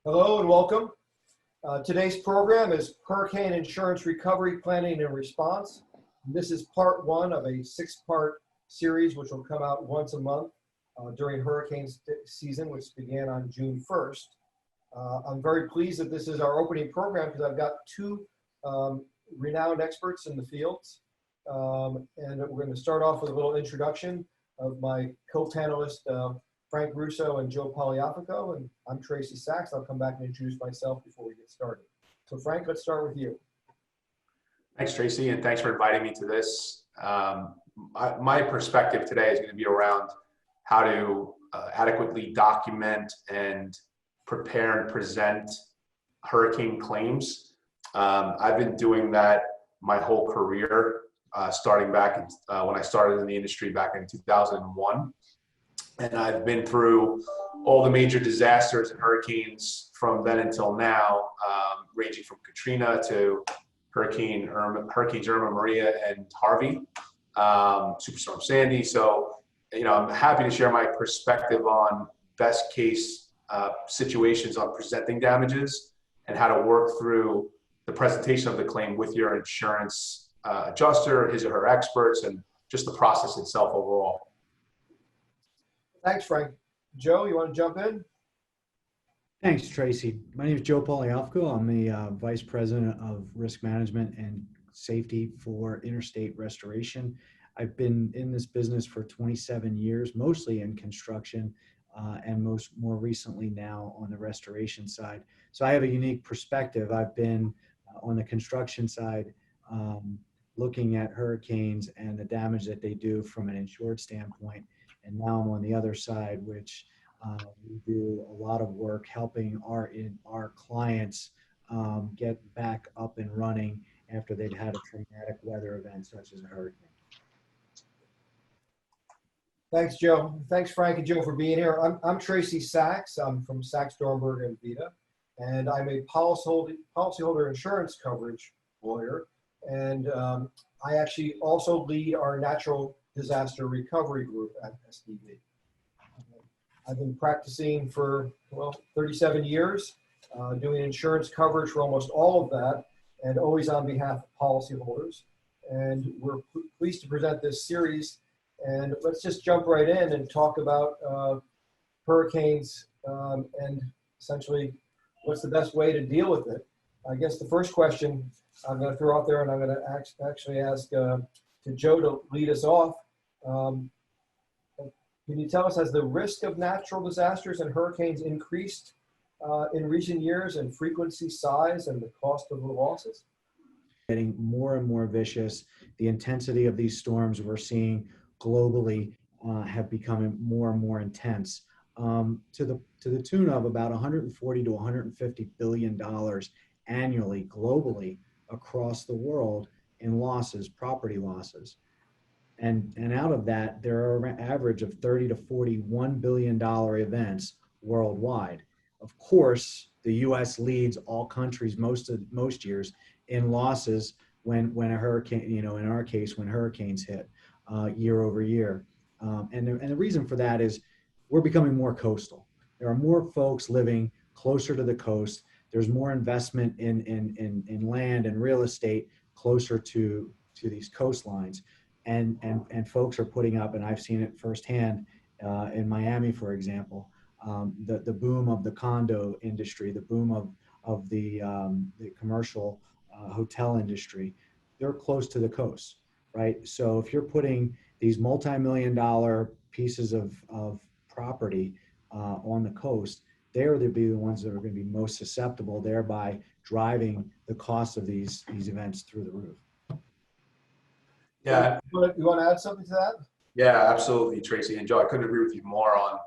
Hello and welcome. Today's program is Hurricane Insurance Recovery Planning and Response. This is part one of a six-part series which will come out once a month during hurricane season, which began on June 1st. I'm very pleased that this is our opening program because I've got two renowned experts in the fields. And we're going to start off with a little introduction of my co-panelists, Frank Russo and Joe Poliafico, and I'm Tracy Saxe. I'll come back and introduce myself before we get started. So Frank, let's start with you. Thanks, Tracy, and thanks for inviting me to this. My perspective today is going to be around how to adequately document and prepare and present hurricane claims. I've been doing that my whole career, starting back when I started in the industry back in 2001. And I've been through all the major disasters and hurricanes from then until now, ranging from Katrina to Hurricanes Irma, Maria, and Harvey, Superstorm Sandy. So, I'm happy to share my perspective on best case situations on presenting damages and how to work through the presentation of the claim with your insurance adjuster, his or her experts, and just the process itself overall. Thanks, Frank. Joe, you want to jump in? Thanks, Tracy. My name is Joe Poliafico. I'm the Vice President of Risk Management and Safety for Interstate Restoration. I've been in this business for 27 years, mostly in construction, and more recently now on the restoration side. So I have a unique perspective. I've been on the construction side, looking at hurricanes and the damage that they do from an insured standpoint. And now I'm on the other side, which we do a lot of work helping our clients get back up and running after they've had a traumatic weather event such as a hurricane. Thanks, Joe. Thanks, Frank and Joe, for being here. I'm Tracy Saxe. I'm from Saxe, Doernberger, and Vita, and I'm a policyholder insurance coverage lawyer. And I actually also lead our natural disaster recovery group at SDV. I've been practicing for, 37 years, doing insurance coverage for almost all of that, and always on behalf of policyholders. And we're pleased to present this series. And let's just jump right in and talk about hurricanes and essentially what's the best way to deal with it. I guess the first question I'm going to throw out there, and I'm going to actually ask to Joe to lead us off. Can you tell us, has the risk of natural disasters and hurricanes increased in recent years in frequency, size, and the cost of the losses? Getting more and more vicious. The intensity of these storms we're seeing globally have become more and more intense, to the tune of about 140 to 150 billion dollars annually globally across the world in losses, property losses. And out of that, there are an average of 30 to 41 billion dollar events worldwide. Of course, the U.S. leads all countries most years in losses when a hurricane, in our case, when hurricanes hit year over year. And the reason for that is we're becoming more coastal. There are more folks living closer to the coast. There's more investment in land and real estate closer to these coastlines. And folks are putting up, and I've seen it firsthand in Miami, for example, the boom of the condo industry, the boom of the commercial hotel industry. They're close to the coast, right? So if you're putting these multi-million-dollar pieces of property on the coast, they're to be the ones that are going to be most susceptible, thereby driving the cost of these events through the roof. Yeah. You want to add something to that? Yeah, absolutely, Tracy. And Joe, I couldn't agree with you more on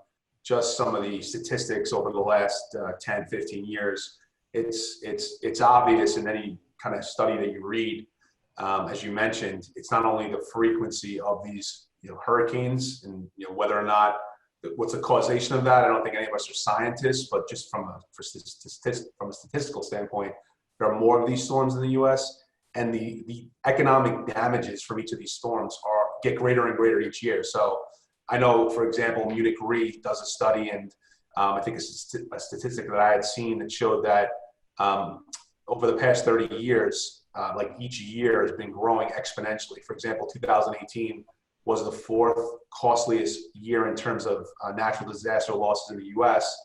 just some of the statistics over the last 10, 15 years. It's obvious in any kind of study that you read, as you mentioned, it's not only the frequency of these hurricanes and whether or not what's the causation of that. I don't think any of us are scientists, but just from a statistical standpoint, there are more of these storms in the U.S. and the economic damages from each of these storms get greater and greater each year. So I know, for example, Munich Re does a study, and I think a statistic that I had seen that showed that over the past 30 years, like each year has been growing exponentially. For example, 2018 was the fourth costliest year in terms of natural disaster losses in the US,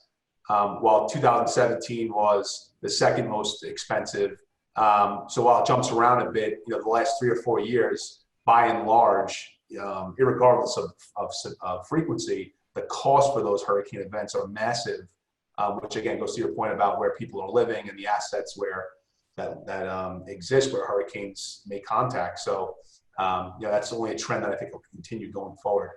while 2017 was the second most expensive. So while it jumps around a bit, the last 3 or 4 years, by and large, irregardless of frequency, the cost for those hurricane events are massive, which again goes to your point about where people are living and the assets where that exist where hurricanes make contact. So that's only a trend that I think will continue going forward.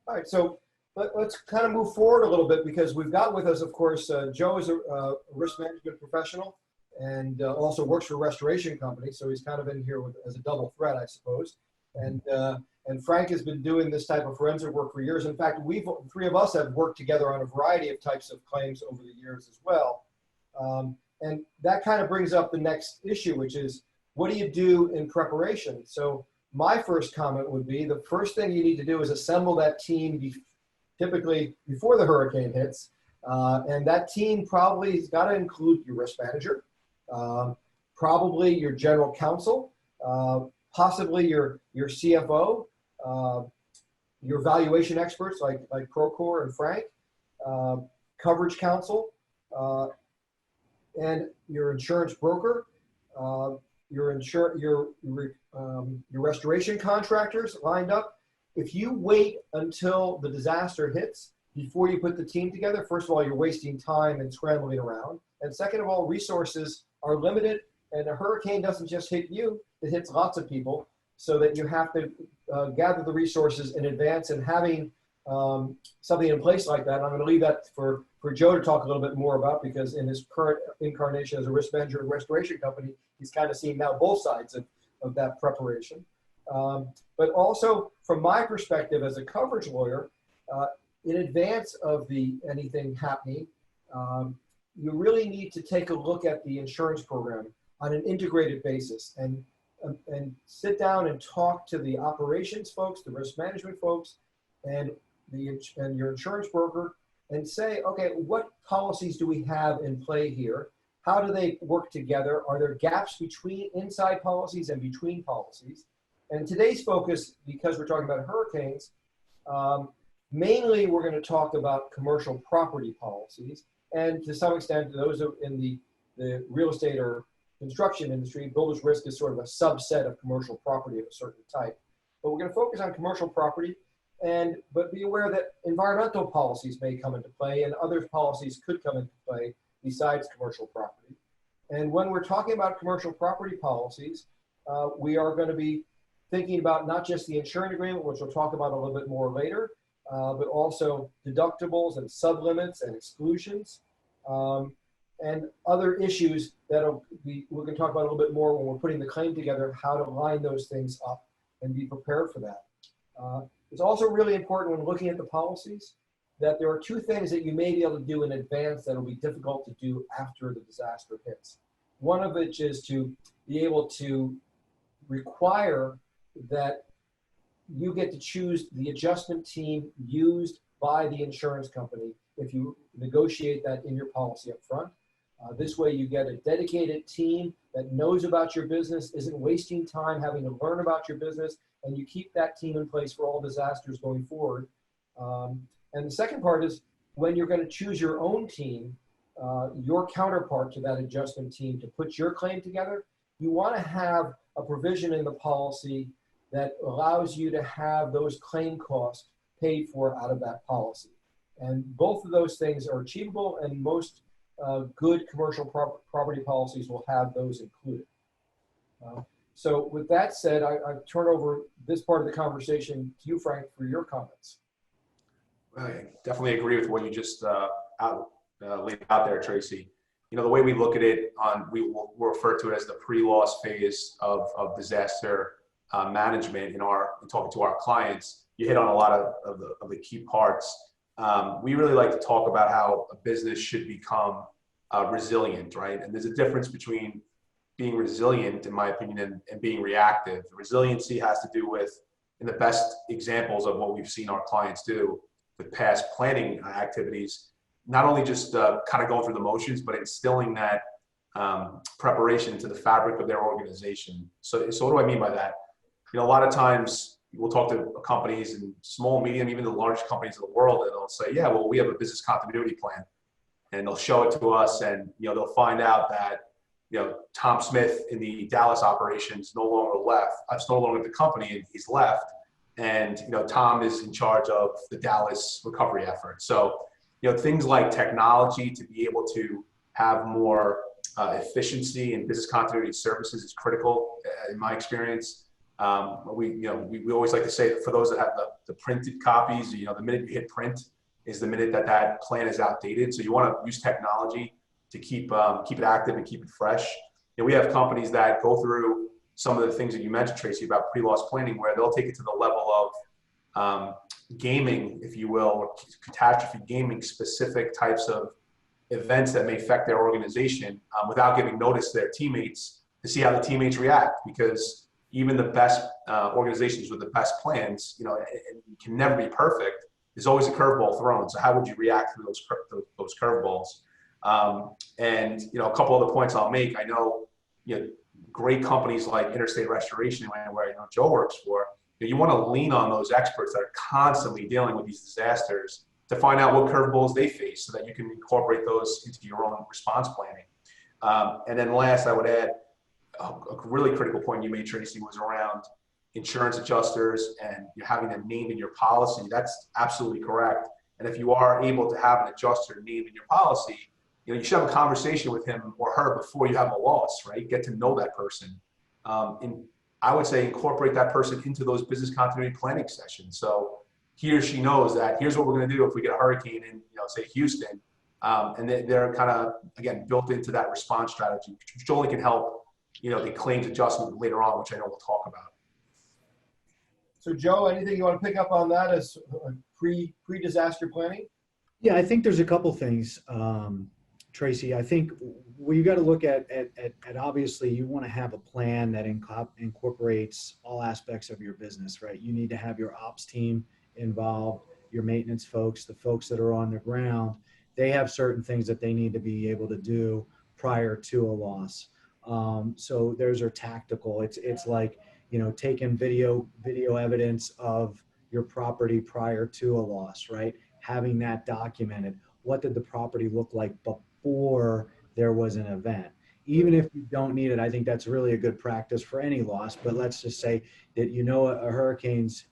All right, so let's kind of move forward a little bit, because we've got with us, of course, Joe is a risk management professional and also works for a restoration company. So he's kind of in here as a double threat, I suppose. And Frank has been doing this type of forensic work for years. In fact, three of us have worked together on a variety of types of claims over the years as well. And that kind of brings up the next issue, which is, what do you do in preparation? So my first comment would be, the first thing you need to do is assemble that team typically before the hurricane hits. And that team probably has got to include your risk manager, probably your general counsel, possibly your CFO, your valuation experts like ProCor and Frank, coverage counsel, and your insurance broker, your restoration contractors lined up. If you wait until the disaster hits before you put the team together, first of all, you're wasting time and scrambling around. And second of all, resources are limited, and a hurricane doesn't just hit you, it hits lots of people, so that you have to gather the resources in advance. And having something in place like that, I'm going to leave that for Joe to talk a little bit more about, because in his current incarnation as a risk manager and restoration company, he's kind of seeing now both sides of that preparation. But also, from my perspective as a coverage lawyer, in advance of anything happening, you really need to take a look at the insurance program on an integrated basis, and sit down and talk to the operations folks, the risk management folks, and your insurance broker, and say, okay, what policies do we have in play here? How do they work together? Are there gaps between inside policies and between policies? And today's focus, because we're talking about hurricanes, mainly we're going to talk about commercial property policies, and to some extent, those in the real estate or construction industry, builder's risk is sort of a subset of commercial property of a certain type. But we're going to focus on commercial property, but be aware that environmental policies may come into play, and other policies could come into play besides commercial property. And when we're talking about commercial property policies, we are going to be thinking about not just the insurance agreement, which we'll talk about a little bit more later, but also deductibles and sublimits and exclusions, and other issues that we're going to talk about a little bit more when we're putting the claim together, how to line those things up and be prepared for that. It's also really important when looking at the policies that there are two things that you may be able to do in advance that will be difficult to do after the disaster hits. One of which is to be able to require that you get to choose the adjustment team used by the insurance company if you negotiate that in your policy up front. This way you get a dedicated team that knows about your business, isn't wasting time having to learn about your business, and you keep that team in place for all disasters going forward. And the second part is, when you're going to choose your own team, your counterpart to that adjustment team to put your claim together, you want to have a provision in the policy that allows you to have those claim costs paid for out of that policy. And both of those things are achievable, and most good commercial property policies will have those included. So with that said, I turn over this part of the conversation to you, Frank, for your comments. I definitely agree with what you just laid out there, Tracy. The way we look at it, we'll refer to it as the pre-loss phase of disaster management in talking to our clients. You hit on a lot of the key parts. We really like to talk about how a business should become resilient, right? And there's a difference between being resilient, in my opinion, and being reactive. Resiliency has to do with, in the best examples of what we've seen our clients do, with past planning activities, not only just kind of going through the motions, but instilling that preparation to the fabric of their organization. So what do I mean by that? You know, a lot of times we'll talk to companies and small, medium, even the large companies in the world, and they'll say, yeah, well, we have a business continuity plan. And they'll show it to us, and, you know, they'll find out that, you know, Tom Smith in the Dallas operations no longer left. It's no longer the company, and he's left. And, you know, Tom is in charge of the Dallas recovery effort. So, you know, things like technology to be able to have more efficiency in business continuity services is critical in my experience. We always like to say that for those that have the printed copies, you know, the minute you hit print is the minute that plan is outdated. So you want to use technology to keep it active and keep it fresh. And we have companies that go through some of the things that you mentioned, Tracy, about pre-loss planning, where they'll take it to the level of gaming, if you will, or catastrophe gaming specific types of events that may affect their organization without giving notice to their teammates to see how the teammates react. Because even the best organizations with the best plans, you know, it can never be perfect. There's always a curveball thrown. So how would you react to those curveballs? And, you know, a couple other points I'll make. I know, you know, great companies like Interstate Restoration, where, you know, Joe works for, you want to lean on those experts that are constantly dealing with these disasters to find out what curveballs they face so that you can incorporate those into your own response planning. And then last, I would add a really critical point you made, Tracy, was around insurance adjusters and you're having them named in your policy. That's absolutely correct. And if you are able to have an adjuster named in your policy, you know, you should have a conversation with him or her before you have a loss, right? Get to know that person. And I would say incorporate that person into those business continuity planning sessions. So he or she knows that here's what we're going to do if we get a hurricane in, you know, say Houston. And they're kind of, again, built into that response strategy, which only can help, you know, the claims adjustment later on, which I know we'll talk about. So Joe, anything you want to pick up on that as pre-disaster planning? Yeah, I think there's a couple things, Tracy. I think you got to look at obviously you want to have a plan that incorporates all aspects of your business, right? You need to have your ops team involved, your maintenance folks, the folks that are on the ground. They have certain things that they need to be able to do prior to a loss. So those are tactical. It's like, you know, taking video evidence of your property prior to a loss, right? Having that documented. What did the property look like before there was an event? Even if you don't need it, I think that's really a good practice for any loss. But let's just say that, you know, a hurricane's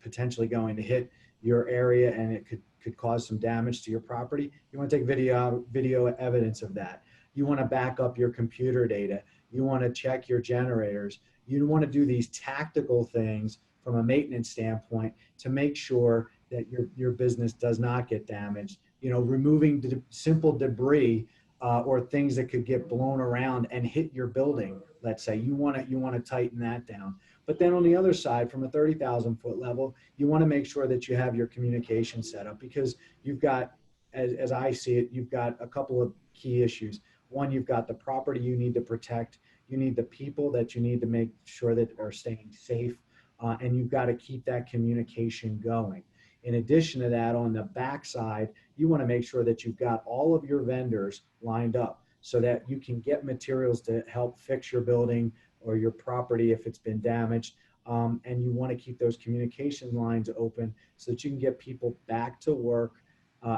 potentially going to hit your area and it could cause some damage to your property. You want to take video evidence of that. You want to back up your computer data. You want to check your generators. You want to do these tactical things from a maintenance standpoint to make sure that your business does not get damaged. You know, removing simple debris or things that could get blown around and hit your building. Let's say you want to tighten that down. But then on the other side, from a 30,000 foot level, you want to make sure that you have your communication set up, because you've got, as I see it, you've got a couple of key issues. One, you've got the property you need to protect. You need the people that you need to make sure that are staying safe. And you've got to keep that communication going. In addition to that, on the backside, you want to make sure that you've got all of your vendors lined up so that you can get materials to help fix your building or your property if it's been damaged. And you want to keep those communication lines open so that you can get people back to work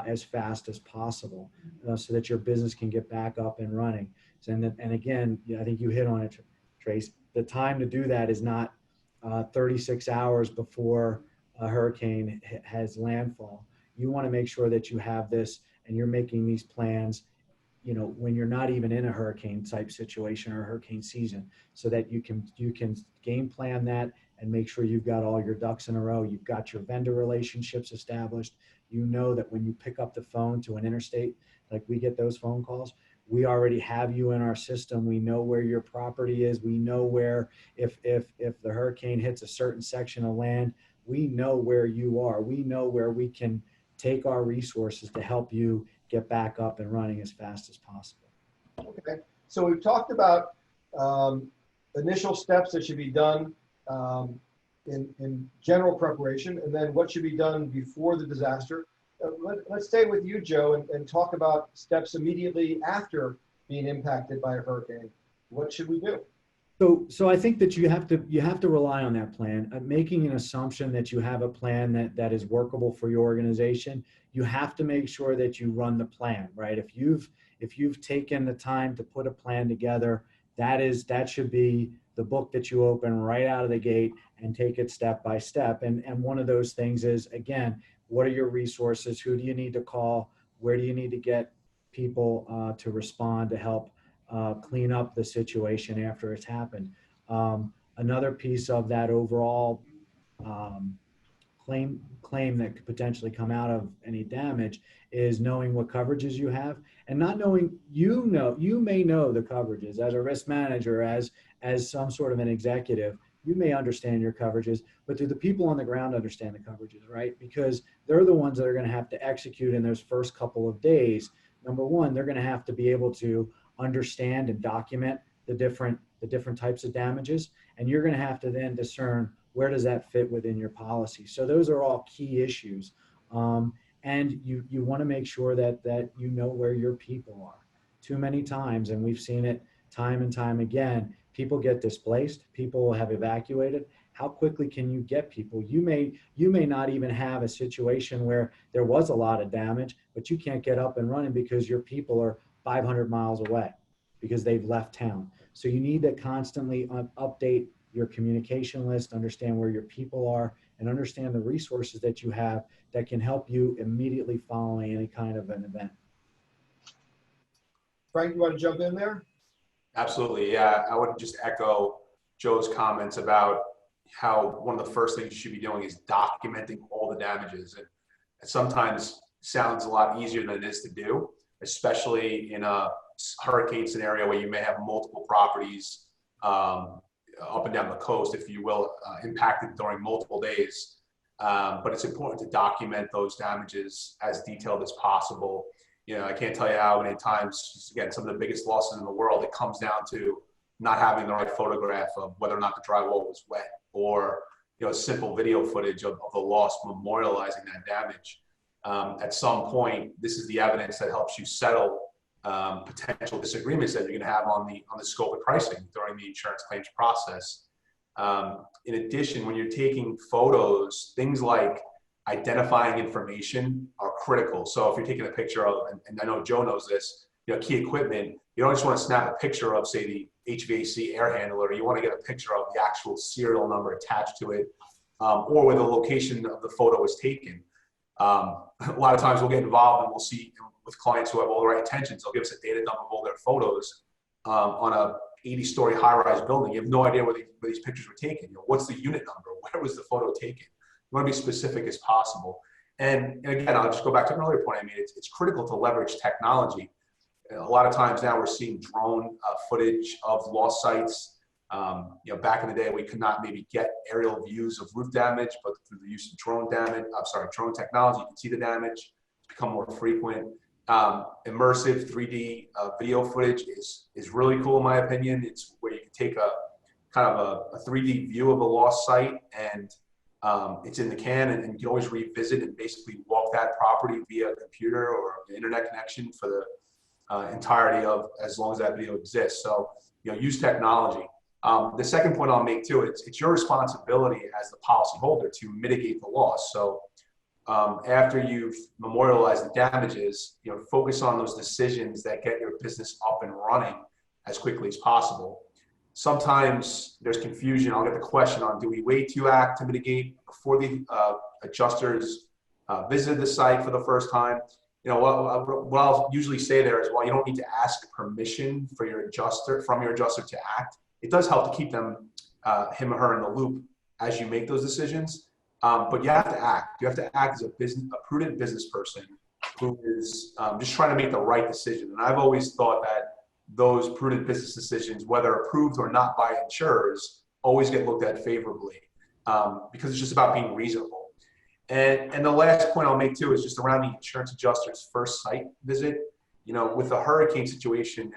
as fast as possible so that your business can get back up and running. And again, I think you hit on it, Trace. The time to do that is not 36 hours before a hurricane has landfall. You want to make sure that you have this and you're making these plans, you know, when you're not even in a hurricane type situation or hurricane season, so that you can game plan that and make sure you've got all your ducks in a row. You've got your vendor relationships established. You know that when you pick up the phone to an Interstate, like we get those phone calls, we already have you in our system. We know where your property is. We know where, if the hurricane hits a certain section of land, we know where you are. We know where we can take our resources to help you get back up and running as fast as possible. Okay, so we've talked about initial steps that should be done, in general preparation, and then what should be done before the disaster. Let's stay with you, Joe, and talk about steps immediately after being impacted by a hurricane. What should we do? So I think that you have to rely on that plan. Making an assumption that you have a plan that is workable for your organization, you have to make sure that you run the plan, right? If you've taken the time to put a plan together, that should be the book that you open right out of the gate and take it step by step. And one of those things is, again, what are your resources? Who do you need to call? Where do you need to get people to respond to help clean up the situation after it's happened? Another piece of that overall claim that could potentially come out of any damage is knowing what coverages you have, and not knowing, you may know the coverages as a risk manager, as some sort of an executive. You may understand your coverages, but do the people on the ground understand the coverages, right? Because they're the ones that are going to have to execute in those first couple of days. Number one, they're going to have to be able to understand and document the different types of damages, and you're going to have to then discern where does that fit within your policy. So those are all key issues, and you want to make sure that you know where your people are. Too many times, and we've seen it time and time again, people get displaced, people have evacuated. How quickly can you get people? You may not even have a situation where there was a lot of damage, but you can't get up and running because your people are 500 miles away because they've left town. So you need to constantly update your communication list, understand where your people are, and understand the resources that you have that can help you immediately following any kind of an event. Frank, you want to jump in there? Absolutely. Yeah, I would just echo Joe's comments about how one of the first things you should be doing is documenting all the damages. And it sometimes sounds a lot easier than it is to do, especially in a hurricane scenario where you may have multiple properties up and down the coast, if you will, impacted during multiple days. But it's important to document those damages as detailed as possible. You know, I can't tell you how many times, again, some of the biggest losses in the world, it comes down to not having the right photograph of whether or not the drywall was wet, or, you know, simple video footage of the loss memorializing that damage. At some point, this is the evidence that helps you settle potential disagreements that you're going to have on the scope of pricing during the insurance claims process. In addition, when you're taking photos, things like identifying information are critical. So if you're taking a picture of, and I know Joe knows this, you know, key equipment, you don't just want to snap a picture of, say, the HVAC air handler. You want to get a picture of the actual serial number attached to it, or where the location of the photo is taken. A lot of times we'll get involved and we'll see with clients who have all the right intentions, they'll give us a data dump of all their photos on a 80-story high-rise building. You have no idea where these pictures were taken. You know, what's the unit number? Where was the photo taken? You want to be specific as possible. And again, I'll just go back to an earlier point. I mean, it's critical to leverage technology. A lot of times now we're seeing drone footage of lost sites. You know, back in the day, we could not maybe get aerial views of roof damage, but through the use of drone technology, you can see the damage. It's become more frequent. Immersive 3D video footage is really cool in my opinion. It's where you can take a kind of a 3D view of a lost site, and it's in the can, and you can always revisit and basically walk that property via a computer or an internet connection for the entirety of, as long as that video exists. So, you know, use technology. The second point I'll make too, it's your responsibility as the policyholder to mitigate the loss. So after you've memorialized the damages, you know, focus on those decisions that get your business up and running as quickly as possible. Sometimes there's confusion. I'll get the question on, do we wait to act to mitigate before the adjusters visited the site for the first time? You know, what I'll usually say there is, well, you don't need to ask permission from your adjuster to act. It does help to keep them, him or her, in the loop as you make those decisions. But you have to act. You have to act as a prudent business person who is just trying to make the right decision. And I've always thought that those prudent business decisions, whether approved or not by insurers, always get looked at favorably because it's just about being reasonable. And the last point I'll make too is just around the insurance adjuster's first site visit. You know, with the hurricane situation,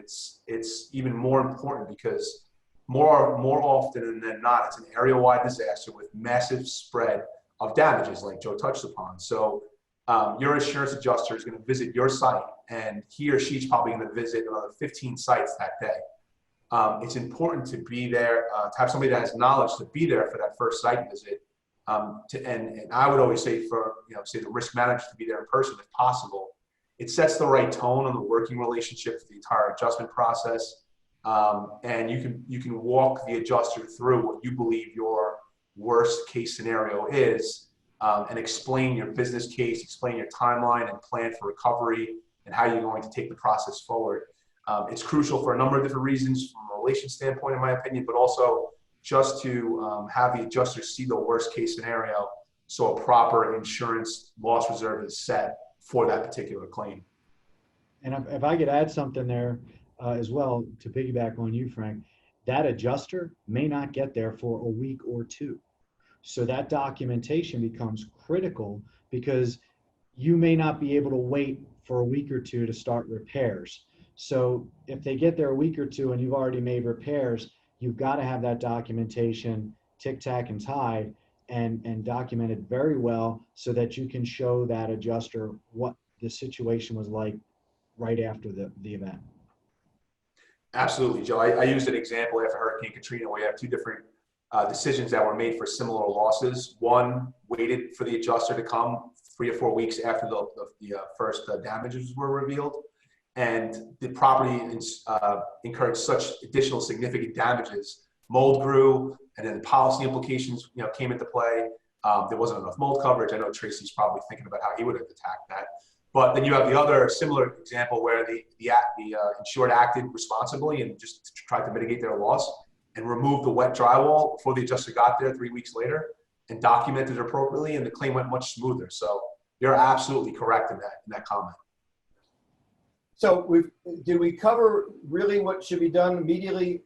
it's even more important because more often than not, it's an area-wide disaster with massive spread of damages, like Joe touched upon. So your insurance adjuster is going to visit your site, and he or she's probably going to visit another 15 sites that day. It's important to be there, to have somebody that has knowledge to be there for that first site visit. And I would always say say the risk manager to be there in person if possible. It sets the right tone on the working relationship for the entire adjustment process. And you can walk the adjuster through what you believe your worst case scenario is, and explain your business case, explain your timeline and plan for recovery and how you're going to take the process forward. It's crucial for a number of different reasons from a relation standpoint, in my opinion, but also just to have the adjuster see the worst case scenario so a proper insurance loss reserve is set for that particular claim. And if I could add something there as well to piggyback on you, Frank, that adjuster may not get there for a week or two. So that documentation becomes critical because you may not be able to wait for a week or two to start repairs. So if they get there a week or two and you've already made repairs, you've got to have that documentation tick, tack, and tied and documented very well so that you can show that adjuster what the situation was like right after the event. Absolutely, Joe. I used an example after Hurricane Katrina where you have two different decisions that were made for similar losses. One waited for the adjuster to come 3 or 4 weeks after the first damages were revealed, and the property incurred such additional significant damages. Mold grew, and then the policy implications came into play. There wasn't enough mold coverage. I know Tracy's probably thinking about how he would have attacked that. But then you have the other similar example where the insured acted responsibly and just tried to mitigate their loss and removed the wet drywall before the adjuster got there 3 weeks later and documented it appropriately, and the claim went much smoother. So you're absolutely correct in that comment. So did we cover really what should be done immediately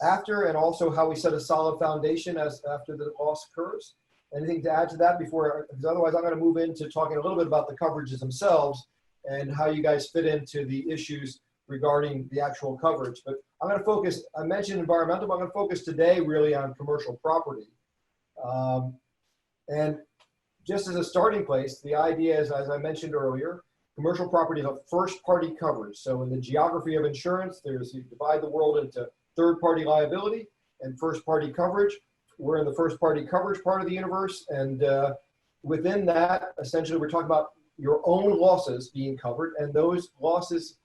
after, and also how we set a solid foundation after the loss occurs? Anything to add to that before? Because otherwise I'm going to move into talking a little bit about the coverages themselves and how you guys fit into the issues regarding the actual coverage. But I'm going to focus, I mentioned environmental, but I'm going to focus today really on commercial property. And just as a starting place, the idea is, as I mentioned earlier, commercial property is a first-party coverage. So in the geography of insurance, you divide the world into third-party liability and first-party coverage. We're in the first-party coverage part of the universe, and within that, essentially, we're talking about your own losses being covered, and those losses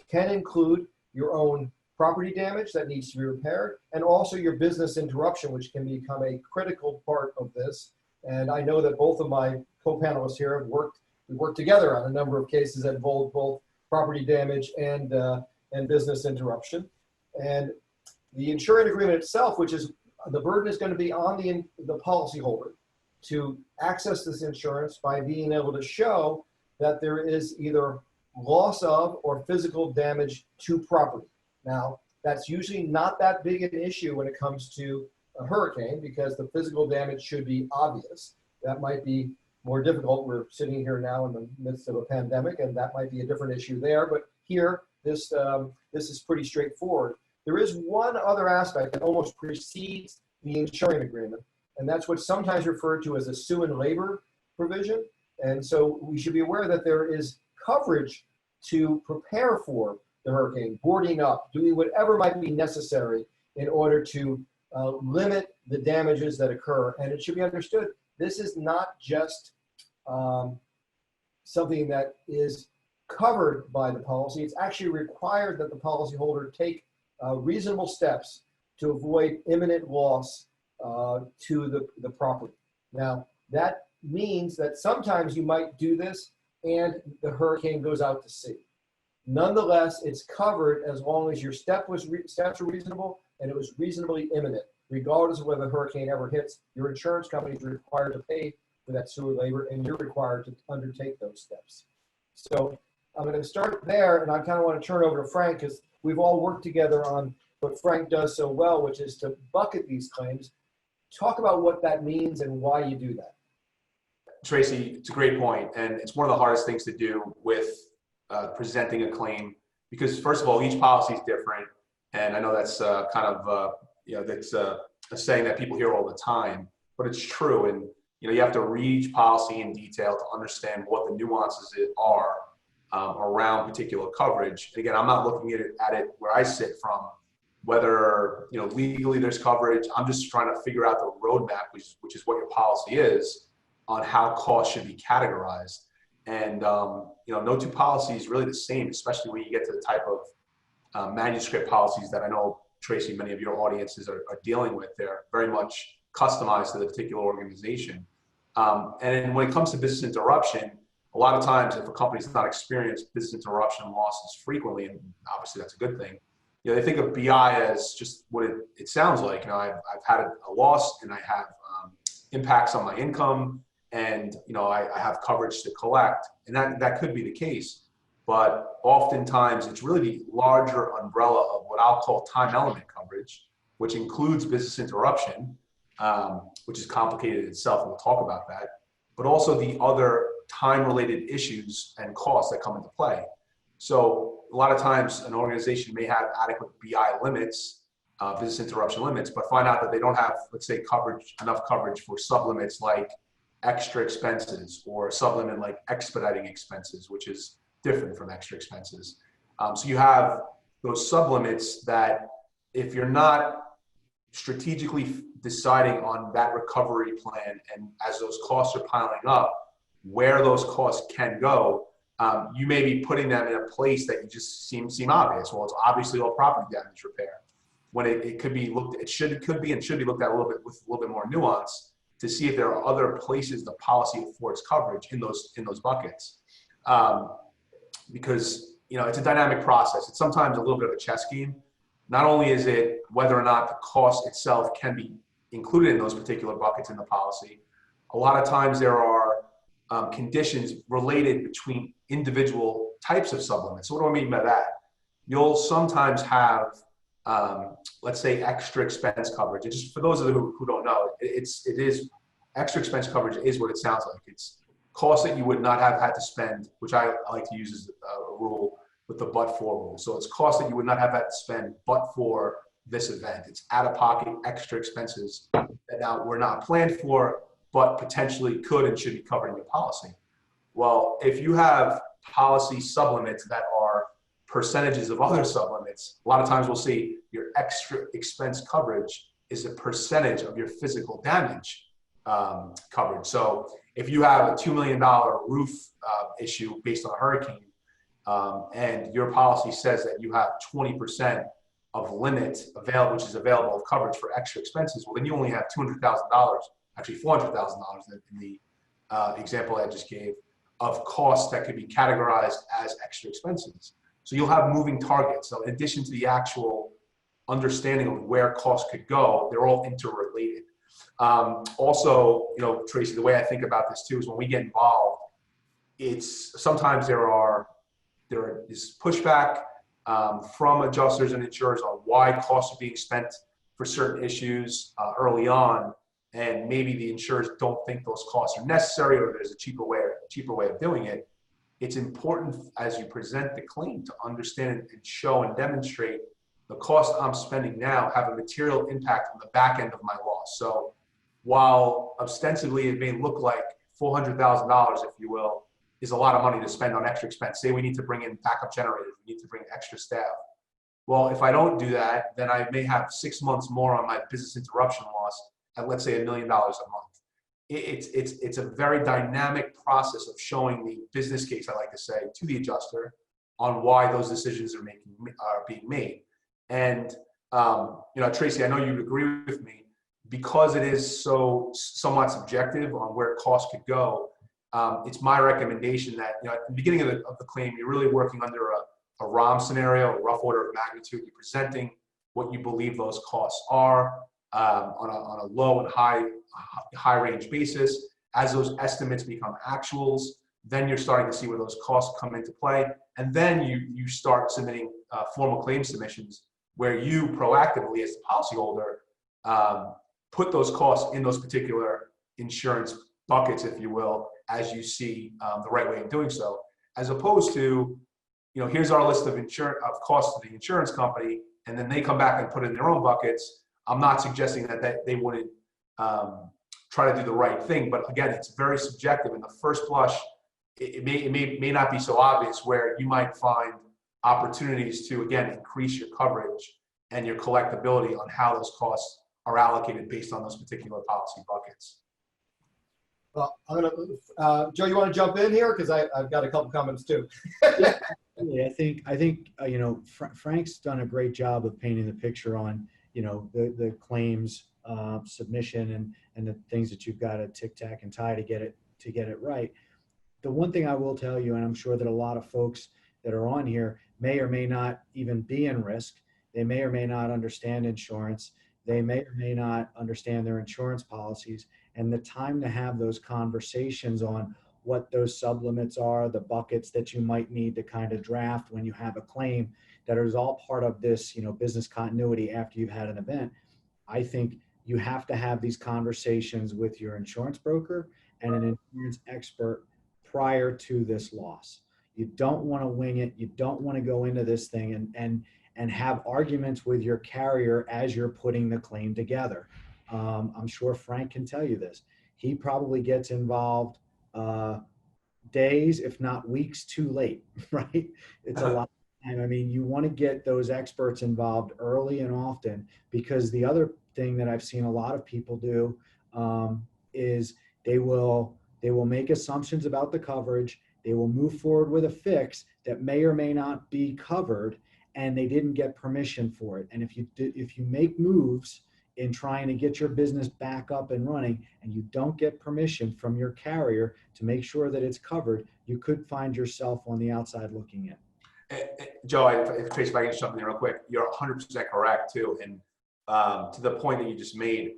can include your own property damage that needs to be repaired, and also your business interruption, which can become a critical part of this. And I know that both of my co-panelists here have worked together on a number of cases that involve both property damage and business interruption. And the insurance agreement itself, which is the burden is going to be on the policyholder to access this insurance by being able to show that there is either loss of or physical damage to property. Now, that's usually not that big an issue when it comes to a hurricane because the physical damage should be obvious. That might be more difficult. We're sitting here now in the midst of a pandemic, and that might be a different issue there. But here, this is pretty straightforward. There is one other aspect that almost precedes the insurance agreement, and that's what's sometimes referred to as a sue and labor provision. And so we should be aware that there is coverage to prepare for the hurricane, boarding up, doing whatever might be necessary in order to limit the damages that occur. And it should be understood, this is not just something that is covered by the policy. It's actually required that the policyholder take reasonable steps to avoid imminent loss to the property. Now, that means that sometimes you might do this and the hurricane goes out to sea. Nonetheless, it's covered as long as your steps were reasonable and it was reasonably imminent. Regardless of whether the hurricane ever hits, your insurance company is required to pay for that sewer labor, and you're required to undertake those steps. So I'm going to start there, and I kind of want to turn over to Frank because we've all worked together on what Frank does so well, which is to bucket these claims. Talk about what that means and why you do that. Tracy, it's a great point, and it's one of the hardest things to do with presenting a claim because, first of all, each policy is different, and I know that's kind of that's a saying that people hear all the time, but it's true. And, you have to read each policy in detail to understand what the nuances are around particular coverage. And again, I'm not looking at it where I sit from whether, legally there's coverage. I'm just trying to figure out the roadmap, which is what your policy is, on how costs should be categorized. And, no two policies really the same, especially when you get to the type of manuscript policies that I know, Tracy, many of your audiences are dealing with. They're very much customized to the particular organization. And when it comes to business interruption, a lot of times if a company's not experienced business interruption losses frequently, and obviously that's a good thing, they think of BI as just what it sounds like. I've had a loss and I have impacts on my income, and I have coverage to collect, and that could be the case. But oftentimes it's really the larger umbrella of what I'll call time element coverage, which includes business interruption, which is complicated itself, and we'll talk about that, but also the other time-related issues and costs that come into play. So a lot of times an organization may have adequate BI limits, business interruption limits, but find out that they don't have, let's say, enough coverage for sublimits like extra expenses, or sublimit like expediting expenses, which is different from extra expenses. So you have those sublimits that if you're not strategically deciding on that recovery plan, and as those costs are piling up, where those costs can go, you may be putting them in a place that you just seem obvious. Well, it's obviously all property damage repair, when it could be could be looked at with a little bit more nuance to see if there are other places the policy affords coverage in those buckets. Because it's a dynamic process. It's sometimes a little bit of a chess game. Not only is it whether or not the cost itself can be included in those particular buckets in the policy, a lot of times there are conditions related between individual types of sublimits. So what do I mean by that? You'll sometimes have, let's say, extra expense coverage. And just for those of you who don't know, it is extra expense coverage is what it sounds like. It's costs that you would not have had to spend, which I like to use as a rule with the but-for rule. So it's costs that you would not have had to spend but for this event. It's out-of-pocket extra expenses that now were not planned for, but potentially could and should be covered in your policy. Well, if you have policy sublimits that are percentages of other sublimits, a lot of times we'll see your extra expense coverage is a percentage of your physical damage coverage. So if you have a $2 million roof issue based on a hurricane, and your policy says that you have 20% of limit available, which is available of coverage for extra expenses, well, then you only have $200,000, actually $400,000 in the example I just gave, of costs that could be categorized as extra expenses. So you'll have moving targets. So in addition to the actual understanding of where costs could go, they're all interrelated. Also, Tracy, the way I think about this too is when we get involved, it's sometimes there is pushback from adjusters and insurers on why costs are being spent for certain issues early on, and maybe the insurers don't think those costs are necessary, or there's a cheaper way of doing it. It's important as you present the claim to understand and show and demonstrate the cost I'm spending now have a material impact on the back end of my loss. So while ostensibly it may look like $400,000, if you will, is a lot of money to spend on extra expense. Say we need to bring in backup generators, we need to bring extra staff. Well, if I don't do that, then I may have 6 months more on my business interruption loss at, let's say, $1 million a month. It's a very dynamic process of showing the business case, I like to say, to the adjuster on why those decisions are being made. And Tracy, I know you'd agree with me, because it is so somewhat subjective on where costs could go. It's my recommendation that at the beginning of the claim, you're really working under a ROM scenario, a rough order of magnitude. You're presenting what you believe those costs are on a low and high range basis. As those estimates become actuals, then you're starting to see where those costs come into play, and then you start submitting formal claim submissions where you proactively, as the policyholder, put those costs in those particular insurance buckets, if you will, as you see the right way of doing so, as opposed to, here's our list of costs to the insurance company, and then they come back and put it in their own buckets. I'm not suggesting that they wouldn't try to do the right thing, but again, it's very subjective. In the first blush, it may not be so obvious, where you might find opportunities to, again, increase your coverage and your collectability on how those costs are allocated based on those particular policy buckets. Well, I'm gonna, Joe, you want to jump in here? Because I've got a couple comments too. Yeah, I think you know, Frank's done a great job of painting the picture on, you know, the claims submission and the things that you've got to tick, tack, and tie to get it right. The one thing I will tell you, and I'm sure that a lot of folks that are on here may or may not even be in risk. They may or may not understand insurance. They may or may not understand their insurance policies. And the time to have those conversations on what those sublimits are, the buckets that you might need to kind of draft when you have a claim, that is all part of this, you know, business continuity after you've had an event. I think you have to have these conversations with your insurance broker and an insurance expert prior to this loss. You don't want to wing it. You don't want to go into this thing and have arguments with your carrier as you're putting the claim together. I'm sure Frank can tell you this. He probably gets involved days, if not weeks, too late, right? It's a lot of time. I mean, you want to get those experts involved early and often, because the other thing that I've seen a lot of people do is they will make assumptions about the coverage. They will move forward with a fix that may or may not be covered, and they didn't get permission for it. And if you make moves in trying to get your business back up and running and you don't get permission from your carrier to make sure that it's covered, you could find yourself on the outside looking in. Joe, if Tracy, if I can just jump in real quick, you're 100% correct too. And to the point that you just made,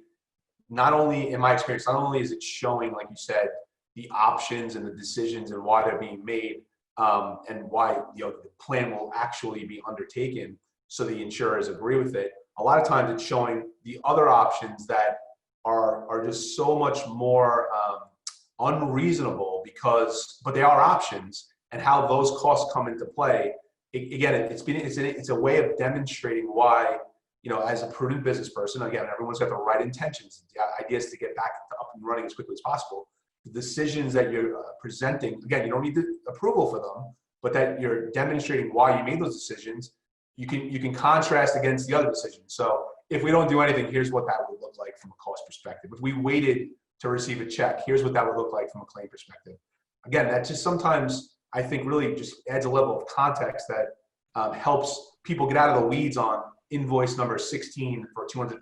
not only, in my experience, not only is it showing, like you said, the options and the decisions and why they're being made, and why, you know, the plan will actually be undertaken so the insurers agree with it. A lot of times it's showing the other options that are just so much more unreasonable, but they are options, and how those costs come into play. Again, it's a way of demonstrating why, you know, as a prudent business person, again, everyone's got the right intentions. The idea is to get back up and running as quickly as possible. The decisions that you're presenting, again, you don't need the approval for them, but that you're demonstrating why you made those decisions. You can contrast against the other decisions. So if we don't do anything, here's what that would look like from a cost perspective. If we waited to receive a check, here's what that would look like from a claim perspective. Again, that just sometimes, I think, really just adds a level of context that helps people get out of the weeds on invoice number 16 for $200,000.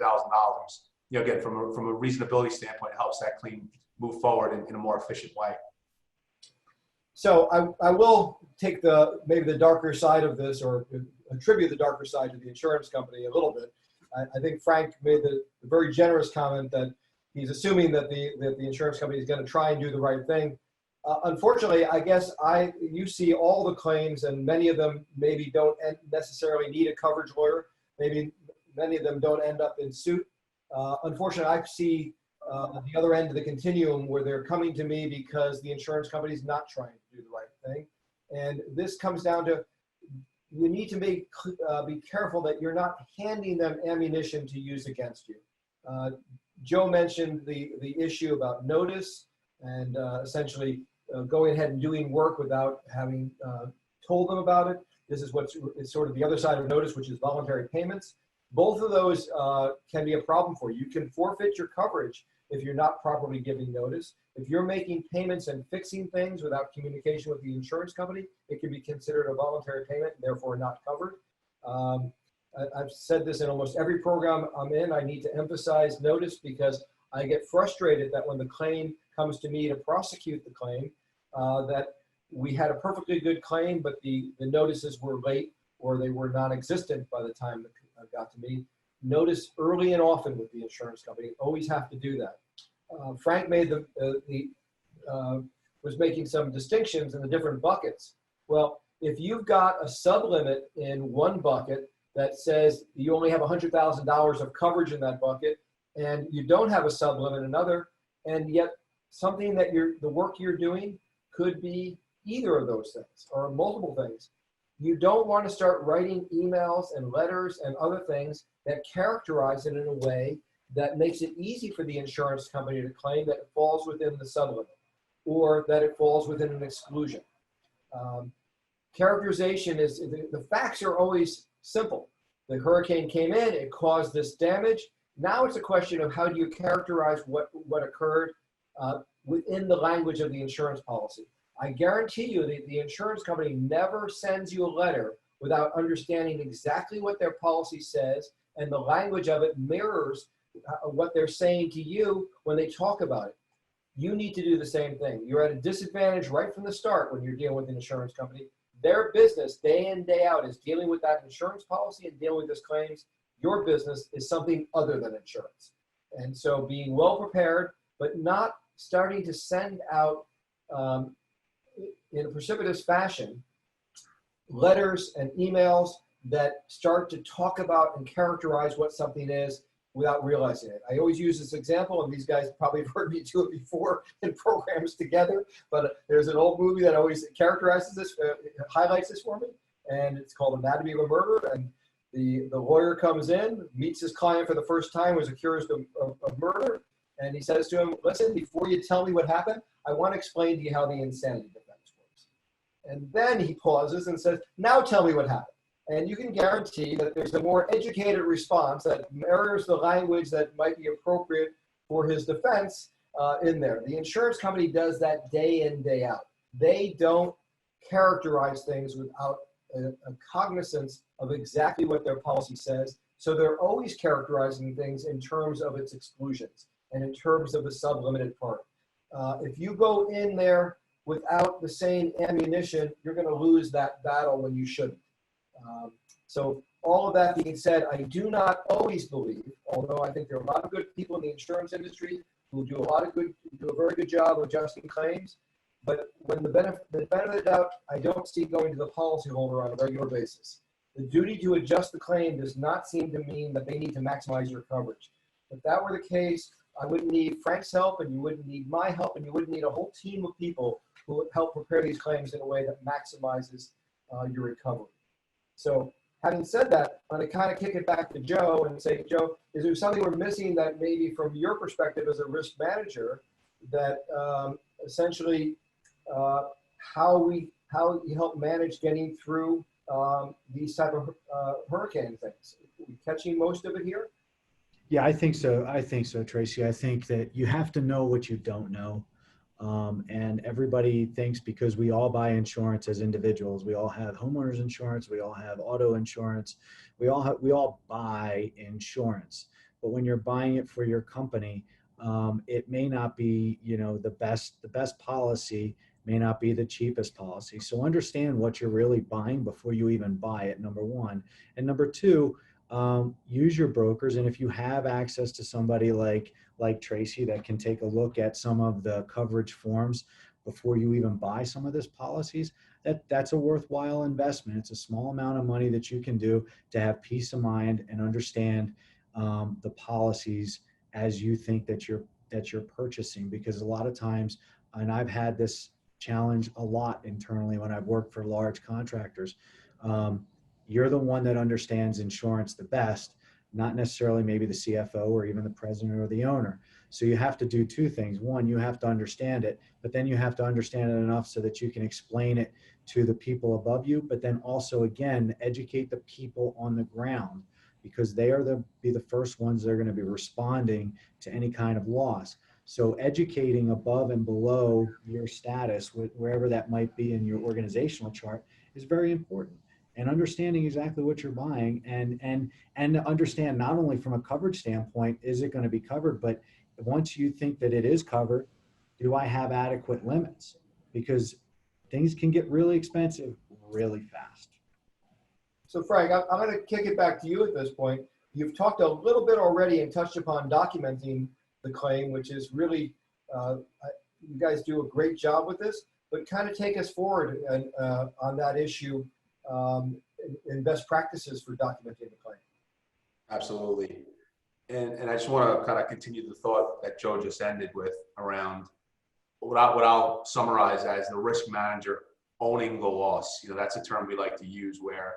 You know, again, from a reasonability standpoint, it helps that claim move forward in a more efficient way. So I will take maybe the darker side of this, or attribute the darker side to the insurance company a little bit. I think Frank made the very generous comment that he's assuming that the insurance company is going to try and do the right thing. Unfortunately, I guess you see all the claims, and many of them maybe don't necessarily need a coverage lawyer. Maybe many of them don't end up in suit. Unfortunately, I see the other end of the continuum where they're coming to me because the insurance company is not trying to do the right thing. And this comes down to, you need to be careful that you're not handing them ammunition to use against you. Joe mentioned the issue about notice and essentially going ahead and doing work without having told them about it. This is it's sort of the other side of notice, which is voluntary payments. Both of those can be a problem for you. You can forfeit your coverage if you're not properly giving notice. If you're making payments and fixing things without communication with the insurance company, it can be considered a voluntary payment and therefore not covered. I've said this in almost every program I'm in. I need to emphasize notice because I get frustrated that when the claim comes to me to prosecute the claim, that we had a perfectly good claim, but the notices were late or they were non-existent by the time it got to me. Notice early and often with the insurance company. Always have to do that. Frank made was making some distinctions in the different buckets. Well, if you've got a sublimit in one bucket that says you only have $100,000 of coverage in that bucket, and you don't have a sublimit in another, and yet something that the work you're doing could be either of those things or multiple things, You don't want to start writing emails and letters and other things that characterize it in a way that makes it easy for the insurance company to claim that it falls within the sublimit or that it falls within an exclusion. Characterization is, the facts are always simple. The hurricane came in, it caused this damage. Now it's a question of how do you characterize what occurred within the language of the insurance policy. I guarantee you that the insurance company never sends you a letter without understanding exactly what their policy says, and the language of it mirrors what they're saying to you when they talk about it. You need to do the same thing. You're at a disadvantage right from the start when you're dealing with an insurance company. Their business day in, day out is dealing with that insurance policy and dealing with those claims. Your business is something other than insurance. And so being well prepared, but not starting to send out in a precipitous fashion letters and emails that start to talk about and characterize what something is without realizing it. I always use this example, and these guys probably have heard me do it before in programs together, but there's an old movie that always characterizes this, highlights this for me, and it's called Anatomy of a Murder. And the lawyer comes in, meets his client for the first time, was accused of murder, and he says to him, listen, before you tell me what happened, I want to explain to you how the insanity defense works. And then he pauses and says, now tell me what happened. And you can guarantee that there's a more educated response that mirrors the language that might be appropriate for his defense in there. The insurance company does that day in, day out. They don't characterize things without a cognizance of exactly what their policy says. So they're always characterizing things in terms of its exclusions and in terms of the sublimited part. If you go in there without the same ammunition, you're going to lose that battle when you shouldn't. So all of that being said, I do not always believe, although I think there are a lot of good people in the insurance industry who do a very good job of adjusting claims, but when the benefit of the doubt, I don't see going to the policyholder on a regular basis. The duty to adjust the claim does not seem to mean that they need to maximize your coverage. If that were the case, I wouldn't need Frank's help, and you wouldn't need my help, and you wouldn't need a whole team of people who would help prepare these claims in a way that maximizes your recovery. So having said that, I'm going to kind of kick it back to Joe and say, Joe, is there something we're missing that maybe from your perspective as a risk manager that essentially how you help manage getting through these type of hurricane things? Are we catching most of it here? Yeah, I think so. I think so, Tracy. I think that you have to know what you don't know. And everybody thinks because we all buy insurance as individuals, we all have homeowners insurance, we all have auto insurance, we all buy insurance. But when you're buying it for your company, it may not be, the best policy, may not be the cheapest policy. So understand what you're really buying before you even buy it, number one. And number two, use your brokers. And if you have access to somebody like Tracy that can take a look at some of the coverage forms before you even buy some of these policies, that's a worthwhile investment. It's a small amount of money that you can do to have peace of mind and understand the policies as you think that you're purchasing. Because a lot of times, and I've had this challenge a lot internally when I've worked for large contractors, you're the one that understands insurance the best, not necessarily maybe the CFO or even the president or the owner. So you have to do two things. One, you have to understand it, but then you have to understand it enough so that you can explain it to the people above you, but then also, again, educate the people on the ground, because they are be the first ones that are going to be responding to any kind of loss. So educating above and below your status, wherever that might be in your organizational chart, is very important. And understanding exactly what you're buying and understand not only from a coverage standpoint, is it going to be covered, but once you think that it is covered, do I have adequate limits? Because things can get really expensive really fast. So Frank, I'm going to kick it back to you at this point. You've talked a little bit already and touched upon documenting the claim, which is really, you guys do a great job with this, but kind of take us forward on that issue in best practices for documenting the claim. Absolutely. And I just want to kind of continue the thought that Joe just ended with around what I'll summarize as the risk manager owning the loss. That's a term we like to use, where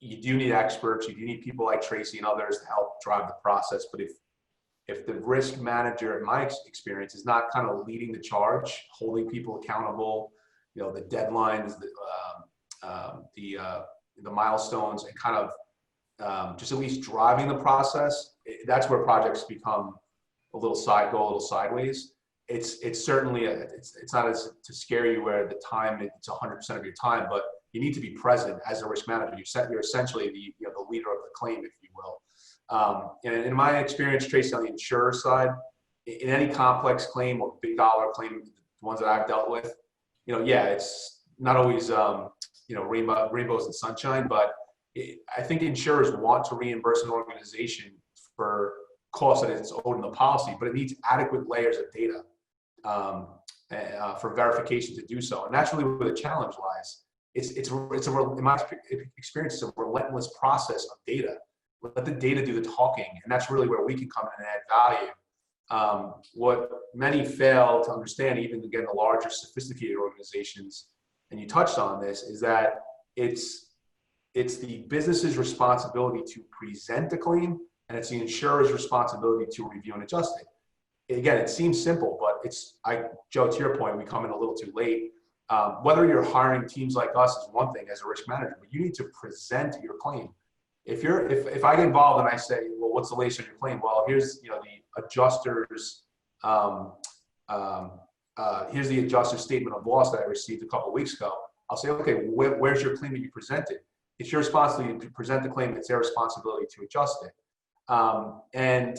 you do need experts, you do need people like Tracy and others to help drive the process. But if the risk manager, in my experience, is not kind of leading the charge, holding people accountable, the deadlines, the milestones, and kind of just at least driving the process, that's where projects become go a little sideways. It's certainly it's not as to scare you where the time it's 100% of your time, but you need to be present as a risk manager. You're essentially the leader of the claim, if you will. And in my experience, Tracy, on the insurer side, in any complex claim or big dollar claim, the ones that I've dealt with, it's not always rainbows and sunshine, but I think insurers want to reimburse an organization for costs that it's owed in the policy, but it needs adequate layers of data for verification to do so. And that's really where the challenge lies. In my experience, it's a relentless process of data. Let the data do the talking, and that's really where we can come in and add value. What many fail to understand, even again the larger, sophisticated organizations, and you touched on this, is that it's the business's responsibility to present the claim, and it's the insurer's responsibility to review and adjust it. Again, it seems simple, but Joe, to your point, we come in a little too late. Whether you're hiring teams like us is one thing as a risk manager, but you need to present your claim. If I get involved and I say, well, what's the latest on your claim? Well, here's the adjuster's here's the adjuster's statement of loss that I received a couple of weeks ago. I'll say, okay, where's your claim to be presented? It's your responsibility to present the claim. It's their responsibility to adjust it. And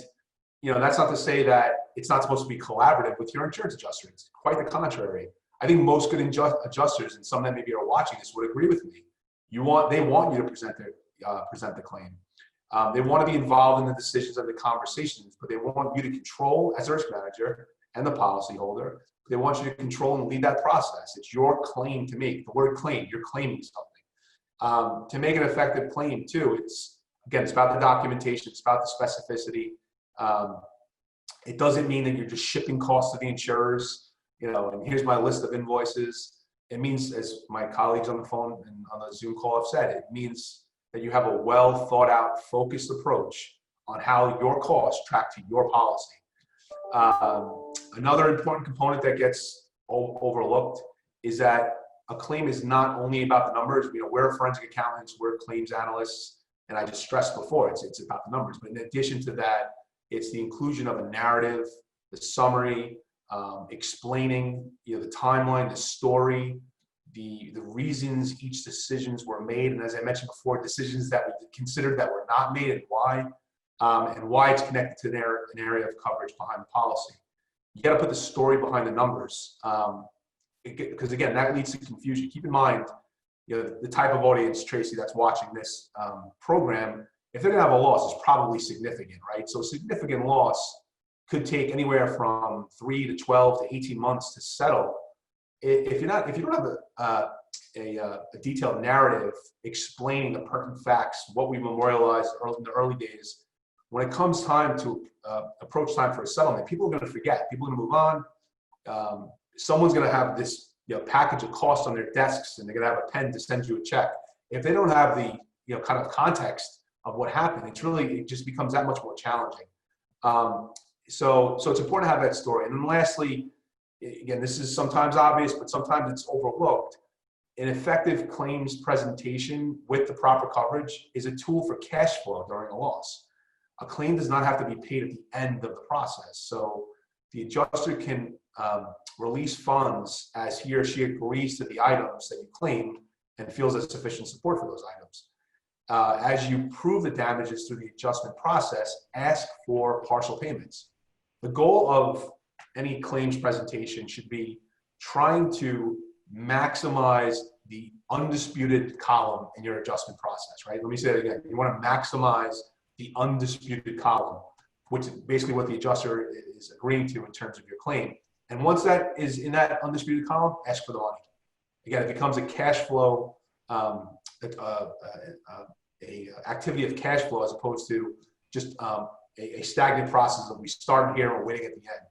that's not to say that it's not supposed to be collaborative with your insurance adjuster. It's quite the contrary. I think most good adjusters, and some that maybe are watching this, would agree with me. They want you to present the claim. They want to be involved in the decisions and the conversations, but they want you to control, as a risk manager and the policyholder, they want you to control and lead that process. It's your claim to make. The word claim, you're claiming something. To make an effective claim too, it's about the documentation, it's about the specificity. It doesn't mean that you're just shipping costs to the insurers, and here's my list of invoices. It means, as my colleagues on the phone and on the Zoom call have said, it means that you have a well thought out, focused approach on how your costs track to your policy. Another important component that gets overlooked is that a claim is not only about the numbers. We're forensic accountants, we're claims analysts, and I just stressed before, it's about the numbers. But in addition to that, it's the inclusion of a narrative, the summary, explaining the timeline, the story, the reasons each decisions were made, and as I mentioned before, decisions that we considered that were not made and why it's connected to an area of coverage behind the policy. You got to put the story behind the numbers, because again, that leads to confusion. Keep in mind, the type of audience, Tracy, that's watching this program. If they're gonna have a loss, it's probably significant, right? So significant loss could take anywhere from 3 to 12 to 18 months to settle. If you don't have a detailed narrative explaining the pertinent facts, what we memorialized in the early days, when it comes time to approach time for a settlement, people are going to forget. People are going to move on. Someone's going to have this package of costs on their desks, and they're going to have a pen to send you a check. If they don't have the kind of context of what happened, it just becomes that much more challenging. So it's important to have that story. And then lastly, again, this is sometimes obvious, but sometimes it's overlooked. An effective claims presentation with the proper coverage is a tool for cash flow during a loss. A claim does not have to be paid at the end of the process. So the adjuster can release funds as he or she agrees to the items that you claim and feels there's sufficient support for those items. As you prove the damages through the adjustment process, ask for partial payments. The goal of any claims presentation should be trying to maximize the undisputed column in your adjustment process, right? Let me say that again. You want to maximize the undisputed column, which is basically what the adjuster is agreeing to in terms of your claim. And once that is in that undisputed column, ask for the money. Again, it becomes a cash flow, activity of cash flow as opposed to just a stagnant process of we start here and we're waiting at the end.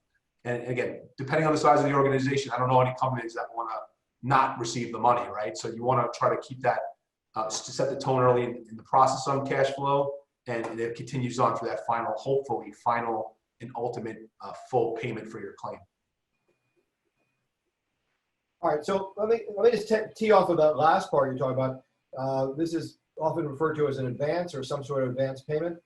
And again, depending on the size of the organization, I don't know any companies that want to not receive the money, right? So you want to try to keep that, to set the tone early in the process on cash flow, and it continues on for that final, hopefully final and ultimate full payment for your claim. All right, so let me just tee off of that last part you're talking about. This is often referred to as an advance or some sort of advance payment.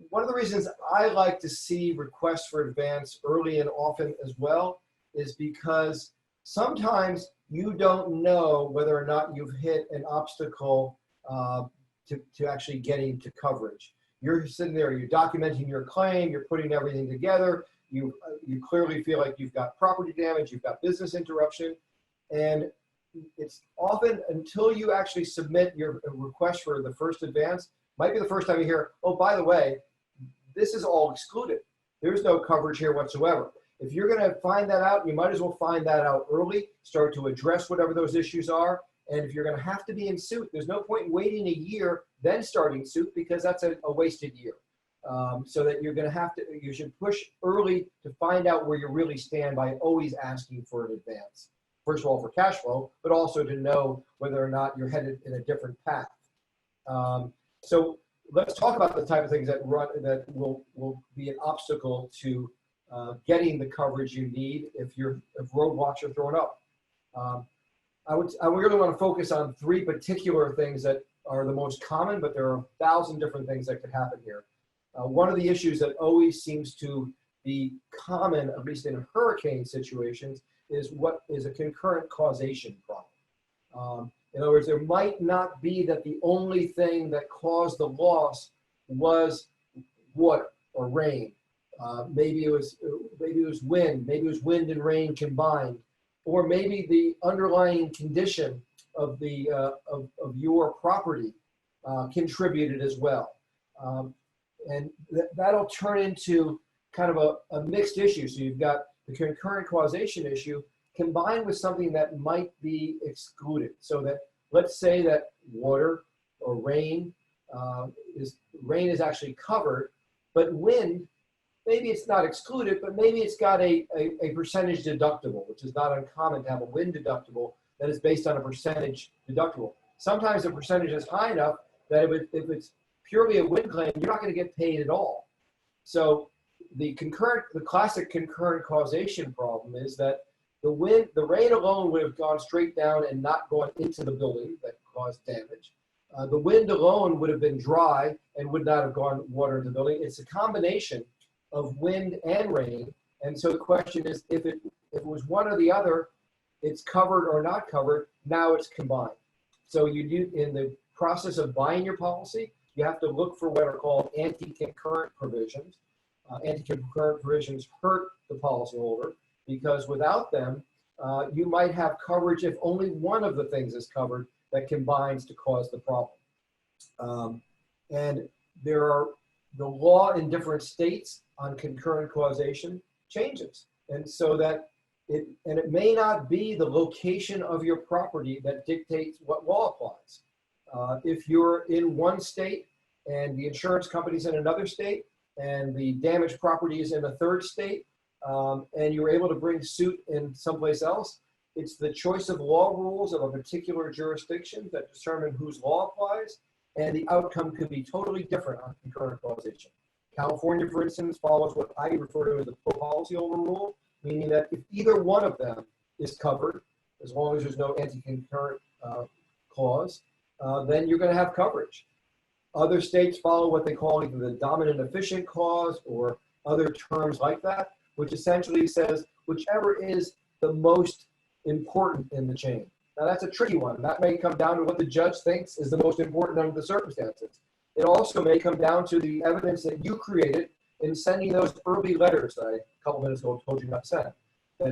One of the reasons I like to see requests for advance early and often as well is because sometimes you don't know whether or not you've hit an obstacle to actually getting to coverage. You're sitting there, you're documenting your claim, you're putting everything together, you clearly feel like you've got property damage, you've got business interruption, and it's often until you actually submit your request for the first advance, might be the first time you hear, oh, by the way, this is all excluded. There's no coverage here whatsoever. If you're going to find that out, you might as well find that out early, start to address whatever those issues are. And if you're going to have to be in suit, there's no point in waiting a year, then starting suit, because that's a wasted year. So that you're going to have to, you should push early to find out where you really stand by always asking for an advance. First of all, for cash flow, but also to know whether or not you're headed in a different path. So let's talk about the type of things that will be an obstacle to getting the coverage you need if roadblocks are thrown up. I really want to focus on three particular things that are the most common, but there are 1,000 different things that could happen here. One of the issues that always seems to be common, at least in hurricane situations, is what is a concurrent causation problem. In other words, there might not be that the only thing that caused the loss was water or rain. Maybe it was wind. Maybe it was wind and rain combined, or maybe the underlying condition of the of your property contributed as well, and that'll turn into kind of a mixed issue. So you've got the concurrent causation issue combined with something that might be excluded. So that, let's say that water or rain is actually covered, but wind, maybe it's not excluded, but maybe it's got a percentage deductible, which is not uncommon to have a wind deductible that is based on a percentage deductible. Sometimes the percentage is high enough that if it's purely a wind claim, you're not going to get paid at all. So the classic concurrent causation problem is that the rain alone would have gone straight down and not gone into the building that caused damage. The wind alone would have been dry and would not have gone water into the building. It's a combination of wind and rain. And so the question is, if it was one or the other, it's covered or not covered, now it's combined. So you do, in the process of buying your policy, you have to look for what are called anti-concurrent provisions. Anti-concurrent provisions hurt the policyholder because without them, you might have coverage if only one of the things is covered that combines to cause the problem. And there are, the law in different states on concurrent causation changes. And so that it may not be the location of your property that dictates what law applies. If you're in one state and the insurance company's in another state and the damaged property is in a third state, and you're able to bring suit in someplace else, it's the choice of law rules of a particular jurisdiction that determine whose law applies, and the outcome could be totally different on concurrent causation. California, for instance, follows what I refer to as the policyholder rule, meaning that if either one of them is covered, as long as there's no anti-concurrent clause, then you're going to have coverage. Other states follow what they call either the dominant efficient clause or other terms like that, which essentially says whichever is the most important in the chain. Now that's a tricky one. That may come down to what the judge thinks is the most important under the circumstances. It also may come down to the evidence that you created in sending those early letters that I, a couple minutes ago, told you not to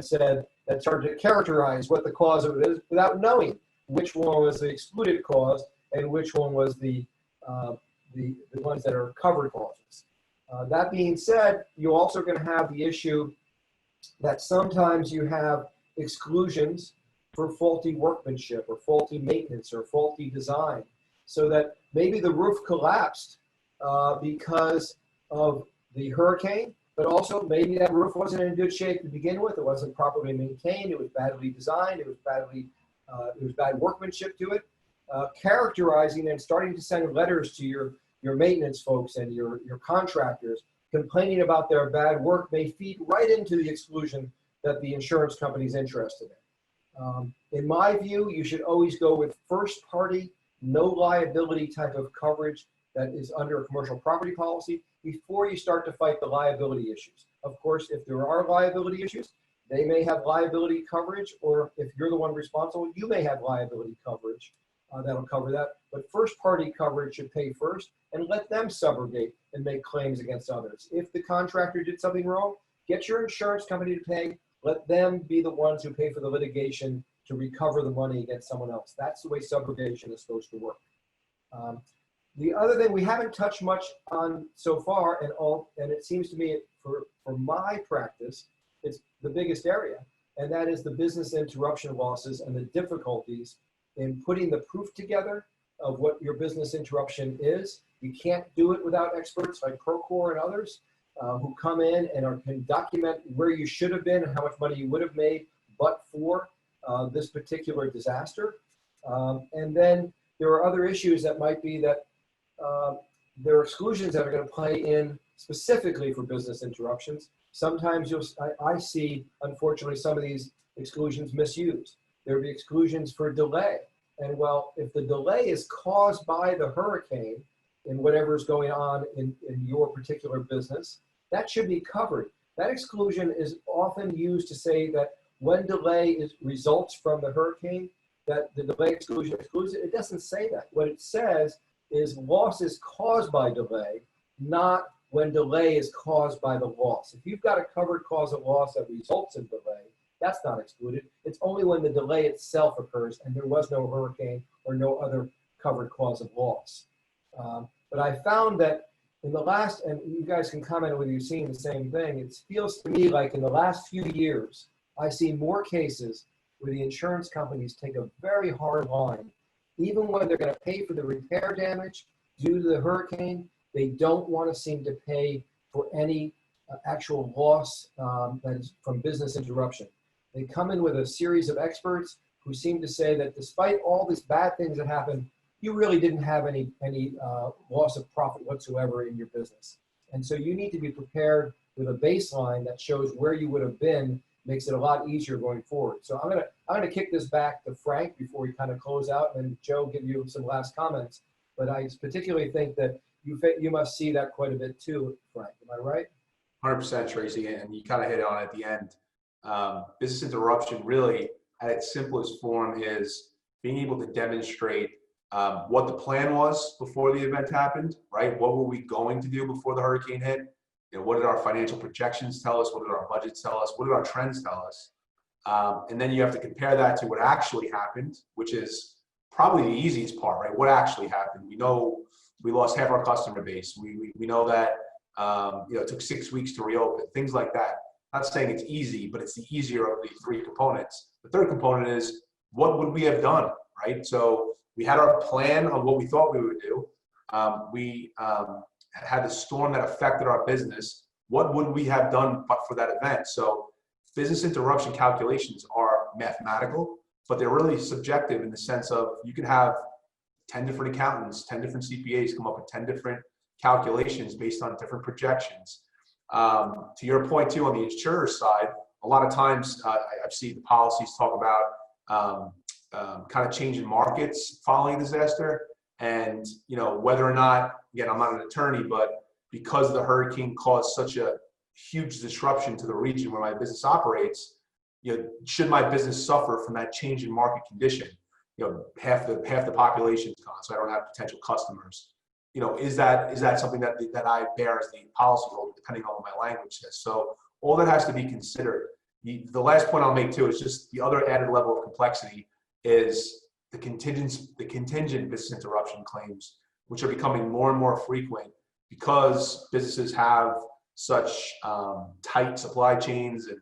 send, that started to characterize what the cause of it is without knowing which one was the excluded cause and which one was the ones that are covered causes. That being said, you're also going to have the issue that sometimes you have exclusions for faulty workmanship or faulty maintenance or faulty design, so that maybe the roof collapsed because of the hurricane, but also maybe that roof wasn't in good shape to begin with. It wasn't properly maintained. It was badly designed. It was badly there was bad workmanship to it. Characterizing and starting to send letters to your maintenance folks and your contractors complaining about their bad work may feed right into the exclusion that the insurance company is interested in. In my view, you should always go with first party, no liability type of coverage that is under a commercial property policy before you start to fight the liability issues. Of course, if there are liability issues, they may have liability coverage, or if you're the one responsible, you may have liability coverage that'll cover that. But first party coverage should pay first and let them subrogate and make claims against others. If the contractor did something wrong, get your insurance company to pay. Let them be the ones who pay for the litigation to recover the money against someone else. That's the way subrogation is supposed to work. The other thing we haven't touched much on so far, and it seems to me for my practice, it's the biggest area, and that is the business interruption losses and the difficulties in putting the proof together of what your business interruption is. You can't do it without experts like ProCor and others who come in and can document where you should have been and how much money you would have made but for this particular disaster. And then there are other issues that might be that there are exclusions that are going to play in specifically for business interruptions. Sometimes I see, unfortunately, some of these exclusions misused. There will be exclusions for delay. And well, if the delay is caused by the hurricane in whatever is going on in your particular business, that should be covered. That exclusion is often used to say that when delay results from the hurricane, that the delay exclusion excludes it. It doesn't say that. What it says is losses caused by delay, not when delay is caused by the loss. If you've got a covered cause of loss that results in delay, that's not excluded. It's only when the delay itself occurs and there was no hurricane or no other covered cause of loss. But I found that in the last, and you guys can comment whether you've seen the same thing, it feels to me like in the last few years, I see more cases where the insurance companies take a very hard line. Even when they're going to pay for the repair damage due to the hurricane, they don't want to seem to pay for any actual loss that is from business interruption. They come in with a series of experts who seem to say that despite all these bad things that happened, you really didn't have any loss of profit whatsoever in your business. And so you need to be prepared with a baseline that shows where you would have been, makes it a lot easier going forward. So I'm gonna kick this back to Frank before we kind of close out, and Joe give you some last comments. But I particularly think that you must see that quite a bit too, Frank. Am I right? 100%, Tracy, and you kind of hit it on at the end. Business interruption really, at its simplest form, is being able to demonstrate what the plan was before the event happened, right? What were we going to do before the hurricane hit? You know, what did our financial projections tell us? What did our budgets tell us? What did our trends tell us? And then you have to compare that to what actually happened, which is probably the easiest part, right? What actually happened? We know we lost half our customer base. We know that it took 6 weeks to reopen, things like that. Not saying it's easy, but it's the easier of the three components. The third component is, what would we have done, right? So we had our plan on what we thought we would do. We had the storm that affected our business. What would we have done but for that event? So business interruption calculations are mathematical, but they're really subjective in the sense of you could have 10 different accountants, 10 different CPAs come up with 10 different calculations based on different projections. To your point too, on the insurer side, a lot of times I've seen the policies talk about kind of changing markets following a disaster, and whether or not, again, I'm not an attorney, but because the hurricane caused such a huge disruption to the region where my business operates, should my business suffer from that change in market condition? Half the population's gone, so I don't have potential customers. Is that something that I bear as the policyholder, depending on what my language says? So all that has to be considered. The last point I'll make too is just the other added level of complexity is the contingent business interruption claims, which are becoming more and more frequent because businesses have such tight supply chains and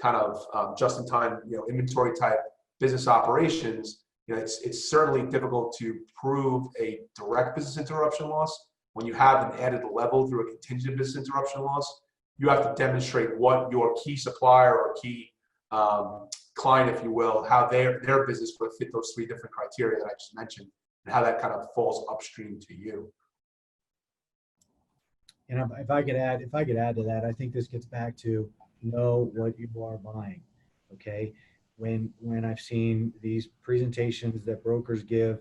kind of just-in-time inventory type business operations. It's certainly difficult to prove a direct business interruption loss. When you have an added level through a contingent business interruption loss, you have to demonstrate what your key supplier or key client, if you will, how their business would fit those three different criteria that I just mentioned, and how that kind of falls upstream to you. And if I could add to that, I think this gets back to know what you are buying. Okay, when I've seen these presentations that brokers give,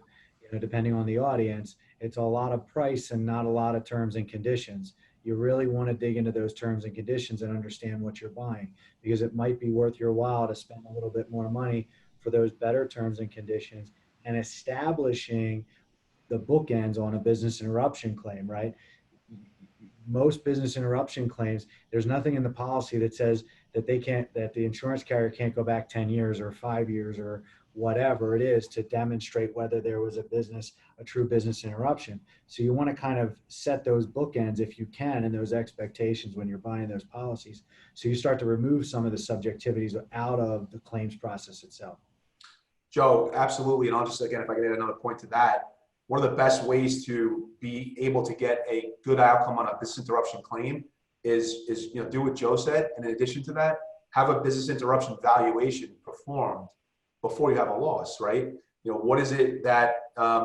depending on the audience, it's a lot of price and not a lot of terms and conditions. You really want to dig into those terms and conditions and understand what you're buying, because it might be worth your while to spend a little bit more money for those better terms and conditions, and establishing the bookends on a business interruption claim, right? Most business interruption claims, there's nothing in the policy that says that that the insurance carrier can't go back 10 years or 5 years or whatever it is to demonstrate whether there was a true business interruption. So you want to kind of set those bookends, if you can, and those expectations when you're buying those policies. So you start to remove some of the subjectivities out of the claims process itself. Joe, absolutely. And I'll just, again, if I can add another point to that, one of the best ways to be able to get a good outcome on a business interruption claim is do what Joe said. And in addition to that, have a business interruption valuation performed before you have a loss, right? What is it that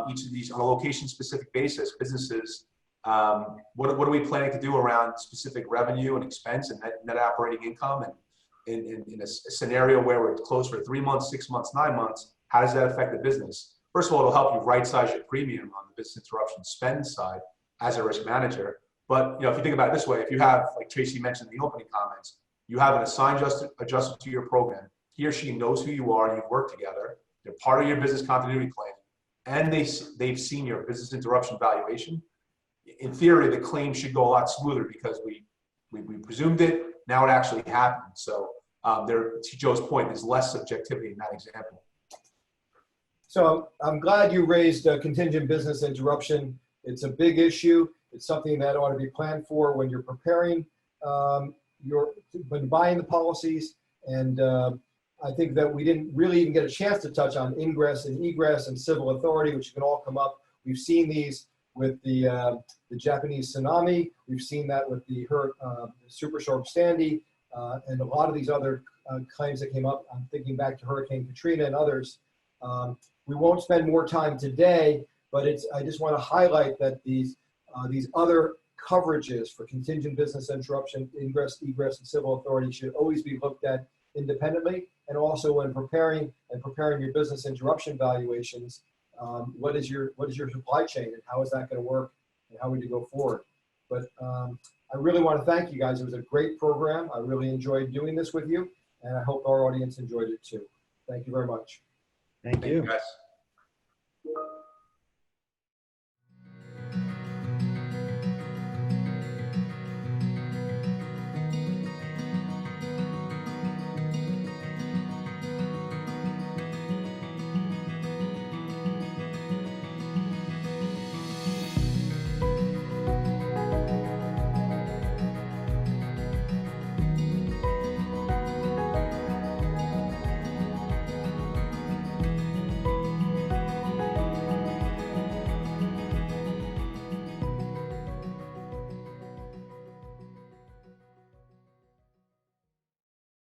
each of these, on a location specific basis, businesses, what are we planning to do around specific revenue and expense and net operating income? And in a scenario where we're closed for 3 months, 6 months, 9 months, how does that affect the business? First of all, it'll help you right-size your premium on the business interruption spend side as a risk manager. But if you think about it this way, if you have, like Tracy mentioned in the opening comments, you have an assigned adjuster to your program. He or she knows who you are and you've worked together. They're part of your business continuity claim, and they've seen your business interruption valuation. In theory, the claim should go a lot smoother because we presumed it. Now it actually happened. So to Joe's point, there's less subjectivity in that example. So I'm glad you raised contingent business interruption. It's a big issue. It's something that ought to be planned for when you're preparing, when buying the policies. And I think that we didn't really even get a chance to touch on ingress and egress and civil authority, which can all come up. We've seen these with the Japanese tsunami. We've seen that with the Superstorm Sandy, and a lot of these other claims that came up. I'm thinking back to Hurricane Katrina and others. We won't spend more time today, but I just want to highlight that these other coverages for contingent business interruption, ingress, egress, and civil authority should always be looked at independently, and also when preparing your business interruption valuations. What is your supply chain, and how is that going to work, and how would you go forward? But I really want to thank you guys. It was a great program. I really enjoyed doing this with you, and I hope our audience enjoyed it too. Thank you very much. Thank you. Guys.